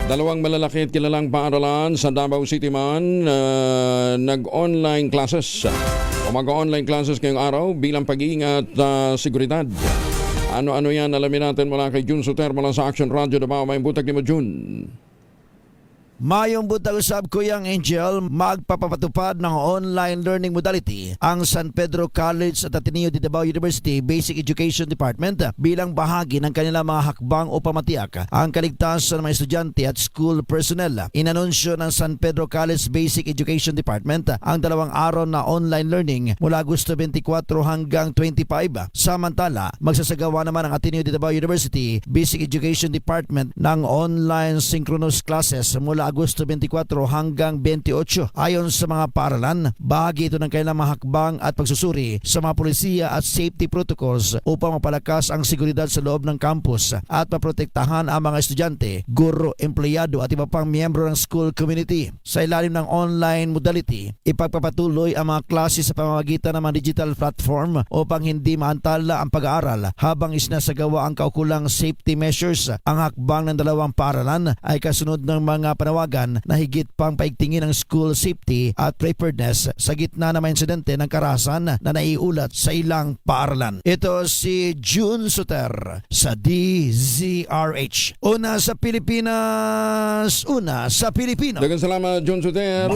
Dalawang malalaki at kilalang paaralan sa Davao City man nag-online classes o mag-online classes ngayong araw bilang pag-iingat seguridad. Ano-ano yan? Alamin natin mula kay Jun Soter mula sa Action Radio Davao. May butag ni mo, Jun. Mayong butang usab Kuyang Angel, magpapatupad ng online learning modality ang San Pedro College at Ateneo de Davao University Basic Education Department bilang bahagi ng kanilang mga hakbang o pamatiyak ang kaligtasan ng mga estudyante at school personnel. Inanunsyo ng San Pedro College Basic Education Department ang 2 araw na online learning mula Agosto 24 hanggang 25. Samantala, magsasagawa naman ang Ateneo de Davao University Basic Education Department ng online synchronous classes mula Agosto 24 hanggang 28. Ayon sa mga paaralan, bahagi ito ng kanilang mga hakbang at pagsusuri sa mga polisiya at safety protocols upang mapalakas ang seguridad sa loob ng campus at maprotektahan ang mga estudyante, guro, empleyado at iba pang miyembro ng school community. Sa ilalim ng online modality, ipagpapatuloy ang mga klase sa pamamagitan ng mga digital platform upang hindi maantala ang pag-aaral habang isinasagawa ang kaukulang safety measures. Ang hakbang ng 2 paaralan ay kasunod ng mga panawagan na higit pang paigtingin ang school safety at preparedness sa gitna ng mga insidente ng karahasan na naiulat sa ilang paaralan. Ito si Jun Soter sa DZRH. Una sa Pilipinas, una sa Pilipino. Daghang salamat, Jun Soter.